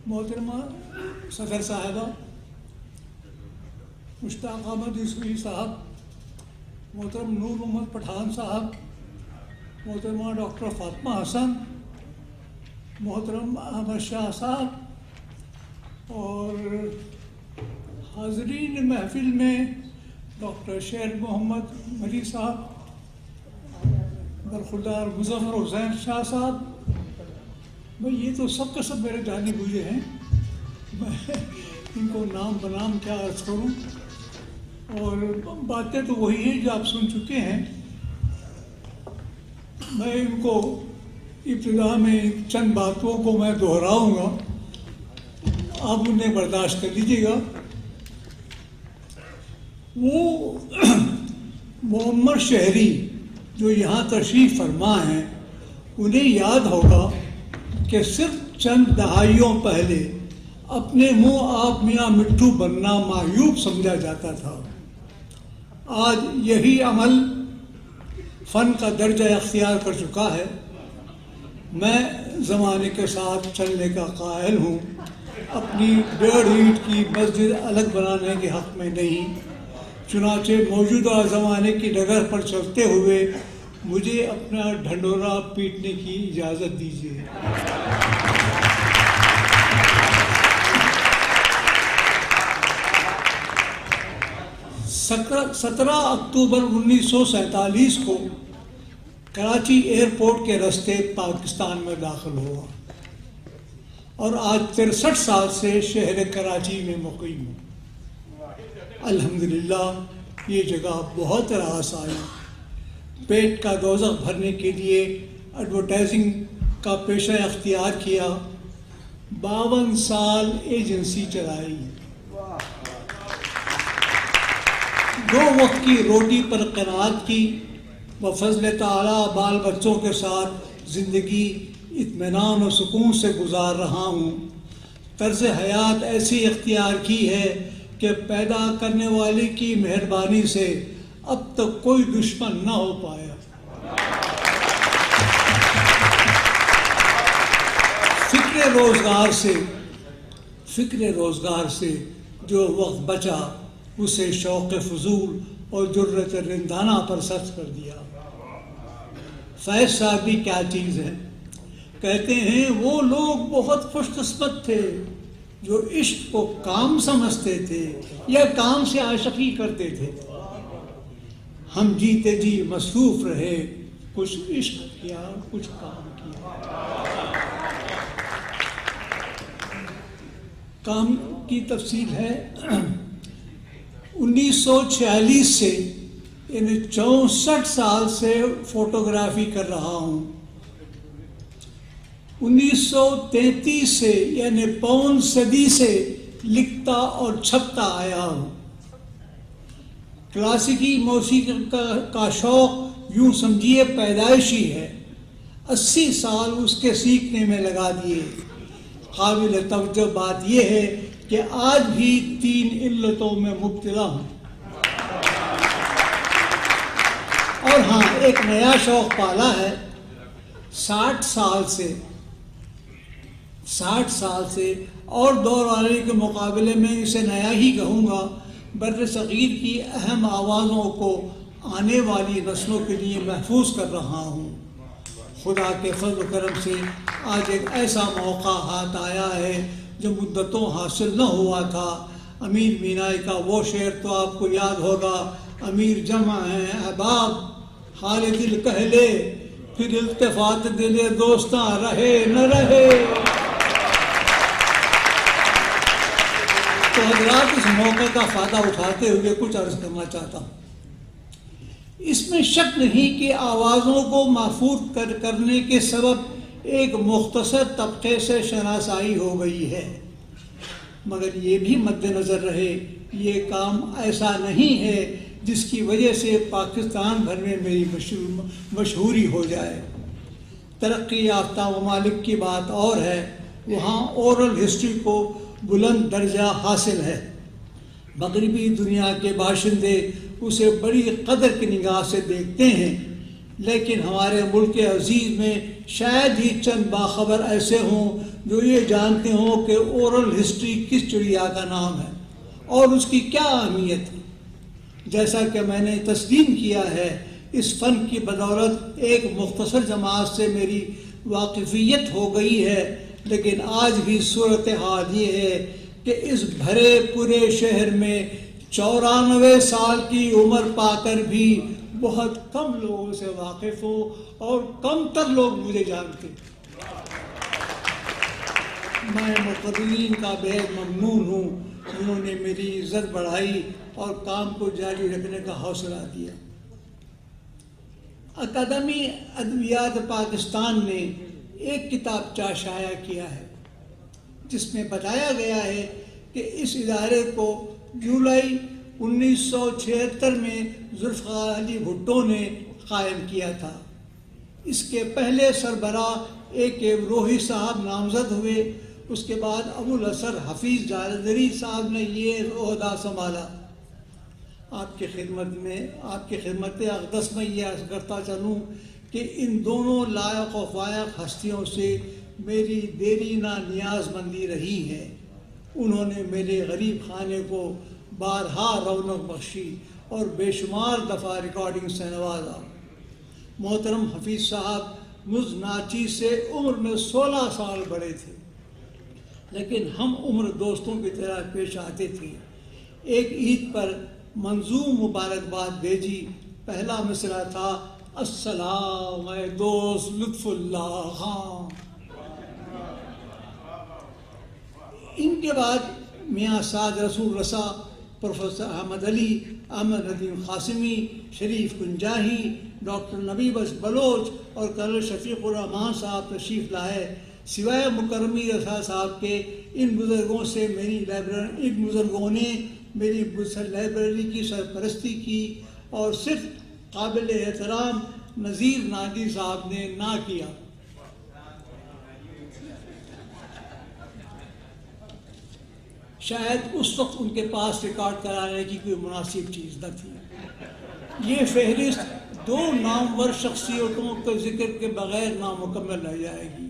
محترمہ صدر صاحبہ، مشتاق احمد یوسفی صاحب، محترم نور محمد پٹھان صاحب، محترمہ ڈاکٹر فاطمہ حسن، محترم احمد شاہ صاحب، اور حاضرین محفل میں ڈاکٹر شیر محمد مری صاحب، برخوردار مظفر حسین شاہ صاحب. بھائی یہ تو سب کا سب میرے جانے بوجھے ہیں، میں ان کو نام بنام کیا عرض کروں، اور باتیں تو وہی ہیں جو آپ سن چکے ہیں. میں ان کو ابتدا میں چند باتوں کو میں دہراؤں گا، آپ انہیں برداشت کر لیجیے گا. وہ معمر شہری جو یہاں تشریف فرما ہیں، انہیں یاد ہوگا کہ صرف چند دہائیوں پہلے اپنے منہ آپ میاں مٹھو بننا معیوب سمجھا جاتا تھا. آج یہی عمل فن کا درجہ اختیار کر چکا ہے. میں زمانے کے ساتھ چلنے کا قائل ہوں، اپنی 1.5 اینٹ کی مسجد الگ بنانے کے حق میں نہیں. چنانچہ موجودہ زمانے کی ڈگر پر چلتے ہوئے مجھے اپنا ڈھنڈورا پیٹنے کی اجازت دیجیے. 17 اکتوبر 1947 کو کراچی ایئرپورٹ کے راستے پاکستان میں داخل ہوا اور آج 63 سال سے شہر کراچی میں مقیم ہوں. الحمدللہ یہ جگہ بہت راس آئی. پیٹ کا دوزخ بھرنے کے لیے ایڈورٹائزنگ کا پیشہ اختیار کیا. 52 سال ایجنسی چلائی. 2 وقت کی روٹی پر قناعت کی. بفضل تعالیٰ بال بچوں کے ساتھ زندگی اطمینان و سکون سے گزار رہا ہوں. طرز حیات ایسی اختیار کی ہے کہ پیدا کرنے والے کی مہربانی سے اب تک کوئی دشمن نہ ہو پایا. فکر روزگار سے جو وقت بچا اسے شوق فضول اور جرت رندانہ پر صرف کر دیا. فیض صاحب بھی کیا چیز ہے. کہتے ہیں وہ لوگ بہت خوش قسمت تھے جو عشق کو کام سمجھتے تھے یا کام سے عاشقی کرتے تھے. ہم جیتے جی مصروف رہے، کچھ عشق کیا کچھ کام کیا. کام کی تفصیل ہے. 1946 سے یعنی 64 سال سے فوٹوگرافی کر رہا ہوں. 1933 سے یعنی پون صدی سے لکھتا اور چھپتا آیا ہوں. کلاسیکی موسیقی کا شوق یوں سمجھیے پیدائشی ہے. 80 سال اس کے سیکھنے میں لگا دیے. قابل توجہ بات یہ ہے کہ آج بھی 3 علتوں میں مبتلا ہوں. اور ہاں ایک نیا شوق پالا ہے. 60 سال سے اور دور والے کے مقابلے میں اسے نیا ہی کہوں گا. بر صغیر کی اہم آوازوں کو آنے والی نسلوں کے لیے محفوظ کر رہا ہوں. خدا کے فضل و کرم سے آج ایک ایسا موقع ہاتھ آیا ہے جو مدتوں حاصل نہ ہوا تھا. امیر مینائی کا وہ شعر تو آپ کو یاد ہوگا، امیر جمع ہیں احباب حال دل کہہ لے، پھر التفات دل دوستاں رہے نہ رہے. تو حضرات اس موقع کا فائدہ اٹھاتے ہوئے کچھ عرض کرنا چاہتا ہوں. اس میں شک نہیں کہ آوازوں کو محفوظ کرنے کے سبب ایک مختصر طبقے سے شناسائی ہو گئی ہے، مگر یہ بھی مد نظر رہے یہ کام ایسا نہیں ہے جس کی وجہ سے پاکستان بھر میں میری مشہوری ہو جائے. ترقی یافتہ ممالک کی بات اور ہے، وہاں اورل ہسٹری کو بلند درجہ حاصل ہے. مغربی دنیا کے باشندے اسے بڑی قدر کی نگاہ سے دیکھتے ہیں، لیکن ہمارے ملک عزیز میں شاید ہی چند باخبر ایسے ہوں جو یہ جانتے ہوں کہ اورل ہسٹری کس چڑیا کا نام ہے اور اس کی کیا اہمیت ہے۔ جیسا کہ میں نے تسلیم کیا ہے، اس فن کی بدولت ایک مختصر جماعت سے میری واقفیت ہو گئی ہے، لیکن آج بھی صورتحال یہ ہے کہ اس بھرے پورے شہر میں 94 سال کی عمر پا کر بھی بہت کم لوگوں سے واقف ہوں اور کم تر لوگ مجھے جانتے۔ میں مقررین کا بہت ممنون ہوں، انہوں نے میری عزت بڑھائی اور کام کو جاری رکھنے کا حوصلہ دیا۔ اکیڈمی ادبیات پاکستان نے ایک کتابچہ شائع کیا ہے جس میں بتایا گیا ہے کہ اس ادارے کو جولائی 1976 میں ذوالفقار علی بھٹو نے قائم کیا تھا۔ اس کے پہلے سربراہ A.K. روحی صاحب نامزد ہوئے، اس کے بعد ابو الحسن حفیظ جالندھری صاحب نے یہ عہدہ سنبھالا۔ آپ کی خدمت اقدس میں یہ عرض کرتا چلوں کہ ان دونوں لائق و فائق ہستیوں سے میری دیرینہ نیاز مندی رہی ہے۔ انہوں نے میرے غریب خانے کو بارہا رونق بخشی اور بے شمار دفعہ ریکارڈنگ سے نوازا۔ محترم حفیظ صاحب مجھ ناچیز سے عمر میں 16 سال بڑے تھے، لیکن ہم عمر دوستوں کی طرح پیش آتے تھے۔ ایک عید پر منظوم مبارکباد بھیجی۔ پہلا مصرعہ تھا السلام اے دوست لطف اللہ خان۔ ان کے بعد میاں سعد رسول رسا، پروفیسر احمد علی، احمد ندیم قاسمی، شریف کنجاہی، ڈاکٹر نبی بخش بلوچ اور کرنل شفیق الرحمان صاحب تشریف لائے۔ سوائے مکرمی رسا صاحب کے ان بزرگوں نے میری لائبریری کی سرپرستی کی اور صرف قابل احترام نذیر نادی صاحب نے نہ کیا۔ شاید اس وقت ان کے پاس ریکارڈ کرانے کی کوئی مناسب چیز نہ تھی۔ یہ فہرست 2 نامور شخصیتوں کے ذکر کے بغیر نامکمل رہ جائے گی۔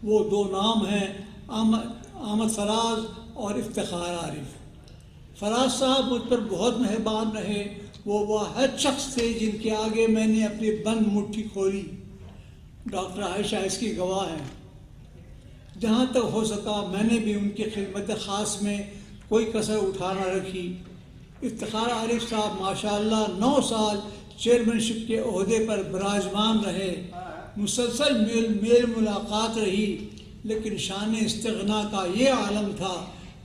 وہ 2 نام ہیں احمد فراز اور افتخار عارف۔ فراز صاحب مجھ پر بہت مہربان رہے، وہ واحد شخص تھے جن کے آگے میں نے اپنی بند مٹھی کھولی۔ ڈاکٹر عائشہ اس کی گواہ ہیں۔ جہاں تک ہو سکا میں نے بھی ان کی خدمت خاص میں کوئی کسر اٹھا نہ رکھی۔ افتخار عارف صاحب ماشاءاللہ 9 سال چیئرمین شپ کے عہدے پر براجمان رہے۔ مسلسل میل ملاقات رہی، لیکن شان استغنا کا یہ عالم تھا،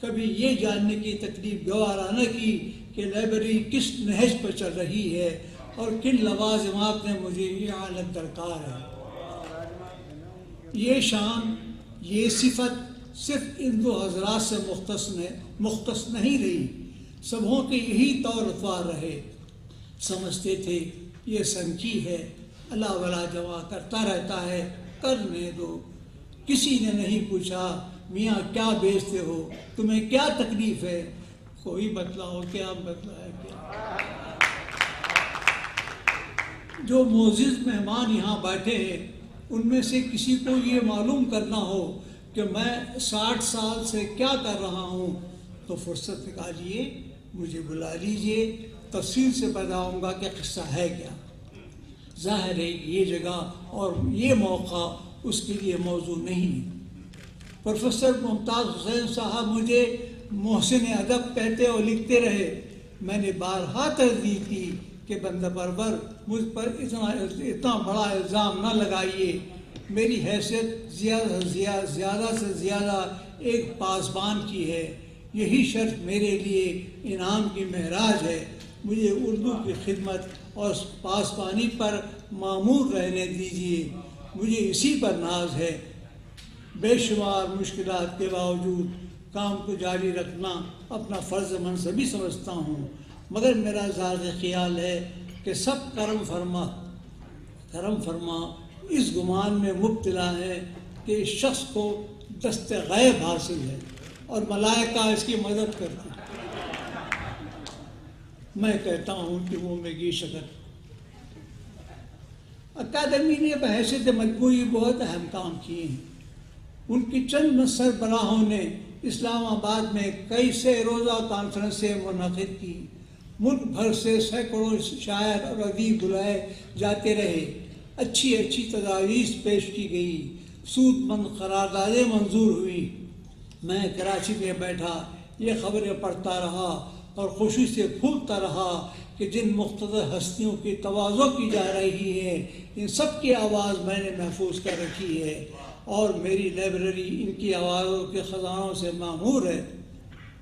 کبھی یہ جاننے کی تکلیف گوارا نہ کی کہ لائبریری کس نہج پر چل رہی ہے اور کن لوازمات میں مجھے یہ حالت درکار ہے۔ یہ شان، یہ صفت صرف ان 2 حضرات سے مختص نہیں رہی، سبھوں کے یہی طور اتوار رہے۔ سمجھتے تھے یہ سنچی ہے، اللہ ولا جمع کرتا رہتا ہے، کرنے دو۔ کسی نے نہیں پوچھا میاں کیا بیچتے ہو، تمہیں کیا تکلیف ہے، کوئی بتلاؤ کیا بتلائے کیا۔ جو معزز مہمان یہاں بیٹھے ہیں ان میں سے کسی کو یہ معلوم کرنا ہو کہ میں 60 سال سے کیا کر رہا ہوں تو فرصت نکالیے، مجھے بلا لیجئے، تفصیل سے بتاؤں گا کہ قصہ ہے کیا۔ ظاہر ہے یہ جگہ اور یہ موقع اس کے لیے موضوع نہیں۔ پروفیسر ممتاز حسین صاحب مجھے محسن ادب کہتے اور لکھتے رہے۔ میں نے بارہا تردید کی کہ بندہ پرور مجھ پر اتنا بڑا الزام نہ لگائیے، میری حیثیت زیادہ سے زیادہ ایک پاسبان کی ہے، یہی شرط میرے لیے انعام کی معراج ہے۔ مجھے اردو کی خدمت اور پاسبانی پر معمور رہنے دیجیے، مجھے اسی پر ناز ہے۔ بے شمار مشکلات کے باوجود کام کو جاری رکھنا اپنا فرض منصبی سمجھتا ہوں، مگر میرا ذاتی خیال ہے کہ سب کرم فرما اس گمان میں مبتلا ہے کہ اس شخص کو دست غیب حاصل ہے اور ملائکہ اس کی مدد کرتے ہیں۔ میں کہتا ہوں کہ وہ میری شکر۔ اکیڈمی نے بحیثیت مجموعی بہت اہم کام کیے ہیں۔ ان کی چند سربراہوں نے اسلام آباد میں کئی سے روزہ کانفرنسیں منعقد کی. ملک بھر سے سینکڑوں شاعر اور ادیب بلائے جاتے رہے. اچھی اچھی تجاویز پیش کی گئی. سود مند قراردادیں منظور ہوئی. میں کراچی میں بیٹھا یہ خبریں پڑھتا رہا اور خوشی سے پھولتا رہا کہ جن مقتدر ہستیوں کی تواضع کی جا رہی ہے ان سب کی آواز میں نے محفوظ کر رکھی ہے اور میری لائبریری ان کی آوازوں کے خزانوں سے معمور ہے.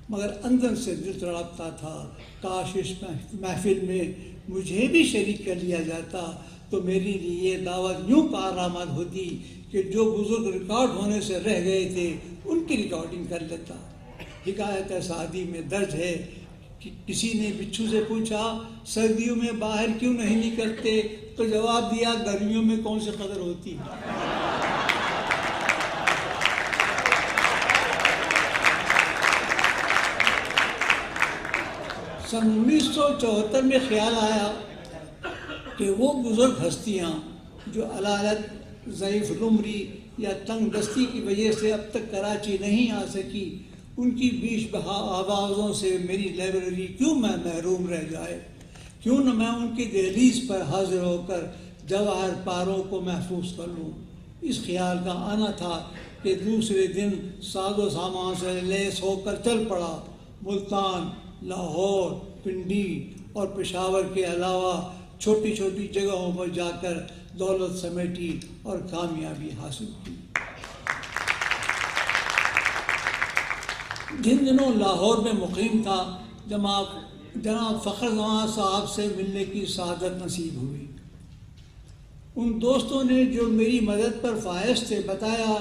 مگر اندر سے دل تڑپتا تھا کاش اس محفل میں مجھے بھی شریک کر لیا جاتا تو میری لیے یہ دعوت یوں کارآمد ہوتی کہ جو بزرگ ریکارڈ ہونے سے رہ گئے تھے ان کی ریکارڈنگ کر لیتا. حکایت سعدی میں درج ہے کہ کسی نے بچھو سے پوچھا سردیوں میں باہر کیوں نہیں نکلتے تو جواب دیا گرمیوں میں کون سی قدر ہوتی. سن 1974 میں خیال آیا کہ وہ بزرگ ہستیاں جو علالت ضعیف العمری یا تنگ دستی کی وجہ سے اب تک کراچی نہیں آ سکی ان کی بیش بہا آوازوں سے میری لائبریری کیوں میں محروم رہ جائے. کیوں نہ میں ان کی دہلیز پر حاضر ہو کر جواہر پاروں کو محفوظ کر لوں. اس خیال کا آنا تھا کہ دوسرے دن ساز و سامان سے لیس ہو کر چل پڑا. ملتان، لاہور، پنڈی اور پشاور کے علاوہ چھوٹی چھوٹی جگہوں پر جا کر دولت سمیٹی اور کامیابی حاصل کی. جن دنوں لاہور میں مقیم تھا جناب فخر زمان صاحب سے ملنے کی سعادت نصیب ہوئی. ان دوستوں نے جو میری مدد پر فائز تھے بتایا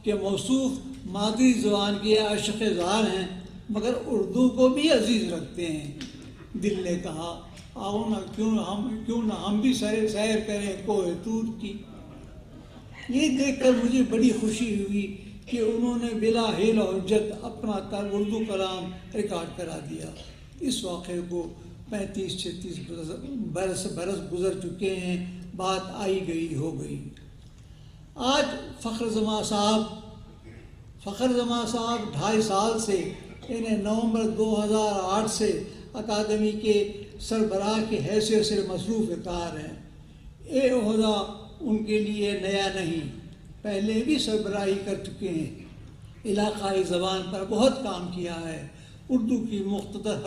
کہ موصوف مادری زبان کے عاشق زار ہیں مگر اردو کو بھی عزیز رکھتے ہیں. دل نے کہا آؤ نہ کیوں نہ ہم بھی سیر کریں کوہ طور کی. یہ دیکھ کر مجھے بڑی خوشی ہوئی کہ انہوں نے بلا حیل و حجت اپنا اردو کلام ریکارڈ کرا دیا. اس واقعے کو 35-36 برس گزر چکے ہیں. بات آئی گئی ہو گئی. آج فخر زمان صاحب 2.5 سال سے انہیں نومبر 2008 سے اکادمی کے سربراہ کی حیثیت سے مصروف کار ہیں. یہ عہدہ ان کے لیے نیا نہیں، پہلے بھی سربراہی کر چکے ہیں. علاقائی زبان پر بہت کام کیا ہے. اردو کی مختلف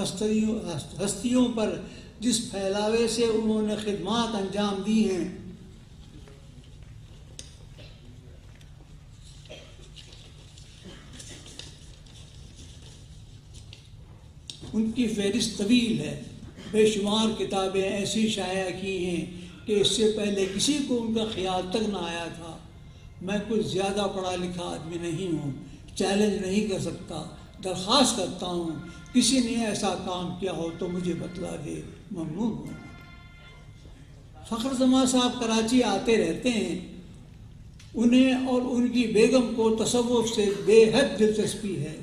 ہستیوں پر جس پھیلاوے سے انہوں نے خدمات انجام دی ہیں ان کی فہرست طویل ہے. بے شمار کتابیں ایسی شائع کی ہیں کہ اس سے پہلے کسی کو ان کا خیال تک نہ آیا تھا. میں کچھ زیادہ پڑھا لکھا آدمی نہیں ہوں، چیلنج نہیں کر سکتا. درخواست کرتا ہوں کسی نے ایسا کام کیا ہو تو مجھے بتلا دے، ممنون ہوں. فخر زمان صاحب کراچی آتے رہتے ہیں. انہیں اور ان کی بیگم کو تصوف سے بے حد دلچسپی ہے.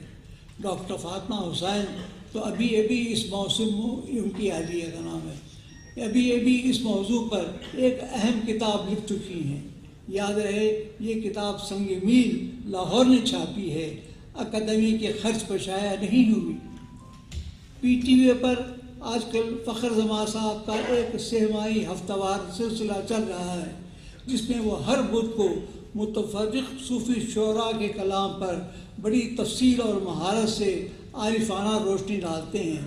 ڈاکٹر فاطمہ حسین تو ابھی اس موسم ان کی اہلیہ کا نام ہے، ابھی اس موضوع پر ایک اہم کتاب لکھ چکی ہیں. یاد رہے یہ کتاب سنگ میل لاہور نے چھاپی ہے، اکادمی کے خرچ پر شائع نہیں ہوئی. پی ٹی وی پر آج کل فخر زمان صاحب کا ایک سہمائی ہفتہ وار سلسلہ چل رہا ہے جس میں وہ ہر بدھ کو متفرق صوفی شعراء کے کلام پر بڑی تفصیل اور مہارت سے عارفانہ روشنی ڈالتے ہیں.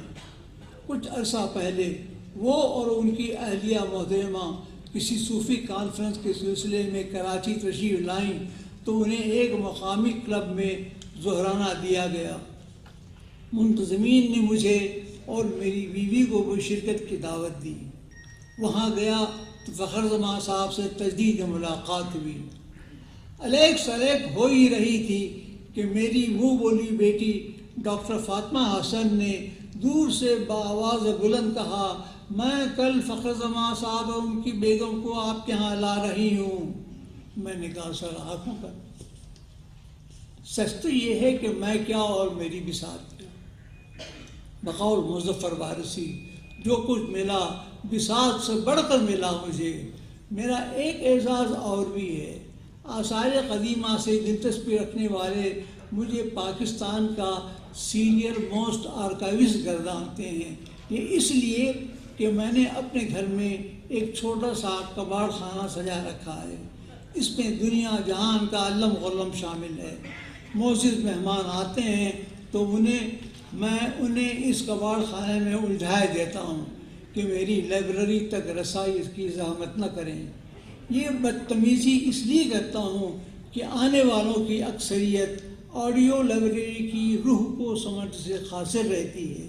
کچھ عرصہ پہلے وہ اور ان کی اہلیہ محترمہ کسی صوفی کانفرنس کے سلسلے میں کراچی تشریف لائیں تو انہیں ایک مقامی کلب میں ظہرانہ دیا گیا. منتظمین نے مجھے اور میری بیوی کو بھی شرکت کی دعوت دی. وہاں گیا تو فخر زمان صاحب سے تجدید ملاقات ہوئی. الیک سلیک ہو ہی رہی تھی کہ میری منہ بولی بیٹی ڈاکٹر فاطمہ حسن نے دور سے بآواز بلند کہا میں کل فخر زمان صاحب اور ان کی بیگم کو آپ کے ہاں لا رہی ہوں. میں نے کہا سر آنکھوں کا سچ تو یہ ہے کہ میں کیا اور میری بھی ساتھ کیا. بقول مظفر وارثی جو کچھ ملا بساط سے بڑھ کر ملا مجھے. میرا ایک اعزاز اور بھی ہے. آثار قدیمہ سے دلچسپی رکھنے والے مجھے پاکستان کا سینئر موسٹ آرکائیوسٹ گردانتے ہیں۔ یہ اس لیے کہ میں نے اپنے گھر میں ایک چھوٹا سا کباڑ خانہ سجا رکھا ہے۔ اس میں دنیا جہان کا علم غلم شامل ہے۔ معزز مہمان آتے ہیں تو میں انہیں اس کباڑ خانے میں الجھائے دیتا ہوں کہ میری لائبریری تک رسائی اس کی زحمت نہ کریں۔ یہ بدتمیزی اس لیے کرتا ہوں کہ آنے والوں کی اکثریت آڈیو لائبریری کی روح کو سمجھ سے قاصر رہتی ہے۔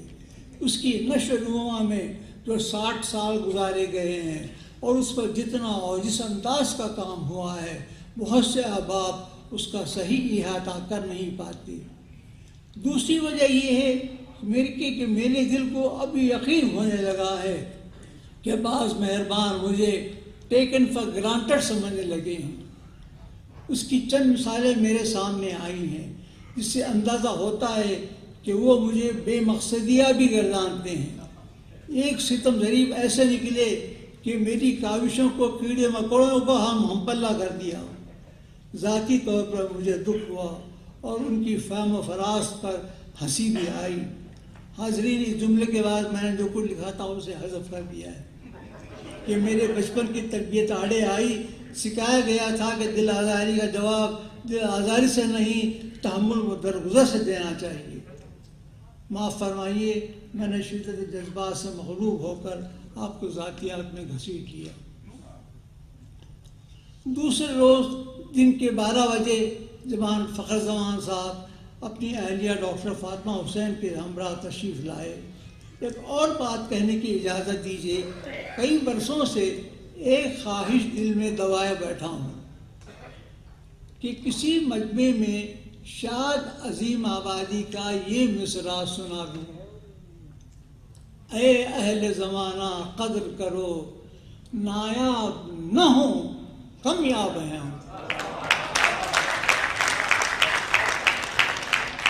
اس کی نشر و نما میں جو 60 سال گزارے گئے ہیں اور اس پر جتنا اور جس انداز کا کام ہوا ہے، بہت سے احباب اس کا صحیح احاطہ کر نہیں پاتے۔ دوسری وجہ یہ ہے کہ میرے دل کو اب یقین ہونے لگا ہے کہ بعض مہربان مجھے ٹیکن فار گرانٹڈ سمجھنے لگے ہیں۔ اس کی چند مثالیں میرے سامنے آئی ہیں جس سے اندازہ ہوتا ہے کہ وہ مجھے بے مقصدیہ بھی گردانتے ہیں۔ ایک ستم ضریب ایسے نکلے کہ میری کاوشوں کو کیڑے مکوڑوں کو ہم پلہ کر دیا۔ ذاتی طور پر مجھے دکھ ہوا اور ان کی فہم و فراست پر ہنسی بھی آئی۔ حاضرین، اس جملے کے بعد میں نے جو کچھ لکھا تھا اسے حذف کر دیا ہے کہ میرے بچپن کی تربیت آڑے آئی۔ سکھایا گیا تھا کہ دل آزاری کا جواب دل آزاری سے نہیں، تحمل و درگزر سے دینا چاہیے۔ معاف فرمائیے، میں نے شدت جذبات سے مغلوب ہو کر آپ کو ذاتیات میں گھسیٹ لیا۔ دوسرے روز دن کے 12 بجے جناب فخر زمان صاحب اپنی اہلیہ ڈاکٹر فاطمہ حسین کے ہمراہ تشریف لائے۔ ایک اور بات کہنے کی اجازت دیجیے، کئی برسوں سے ایک خواہش دل میں دبائے بیٹھا ہوں کہ کسی مجمع میں شاد عظیم آبادی کا یہ مصرع سنا دوں: اے اہل زمانہ قدر کرو، نایاب نہ ہوں کمیاب ہیں ہم۔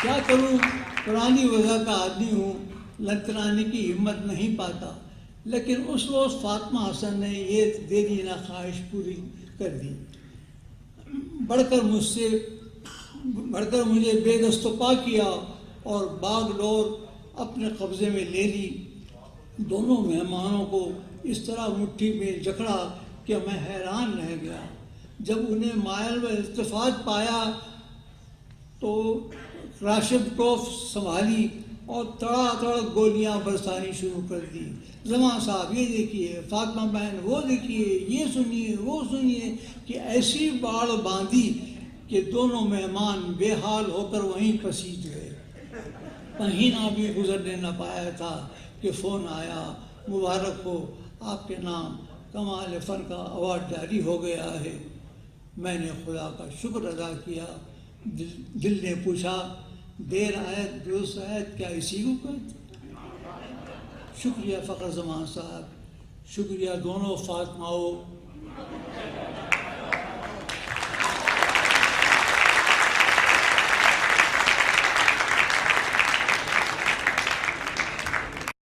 کیا کروں، پرانی وضع کا آدمی ہوں، لنترانے کی ہمت نہیں پاتا، لیکن اس روز فاطمہ حسن نے یہ دے دینا خواہش پوری کر دی۔ بڑھ کر مجھے بے دست و پا کیا اور باغ ڈور اپنے قبضے میں لے لی۔ دونوں مہمانوں کو اس طرح مٹھی میں جکڑا کہ میں حیران رہ گیا۔ جب انہیں مائل و التفات پایا تو راشد کوف سنبھالی اور تڑا گولیاں برسانی شروع کر دی۔ زمان صاحب یہ دیکھیے، فاطمہ بہن وہ دیکھیے، یہ سنیے وہ سنیے، کہ ایسی باڑ باندھی کہ دونوں مہمان بے حال ہو کر وہیں پسیج گئے۔ مہینہ بھی گزرنے نہ پایا تھا کہ فون آیا: مبارک ہو، آپ کے نام کمال فن کا ایوارڈ جاری ہو گیا ہے۔ میں نے خدا کا شکر ادا کیا۔ دل نے پوچھا: دیر آیت درست آیت، کیا اسی کو کہتے؟ شکریہ فخر زمان صاحب، شکریہ دونوں فاطماؤں۔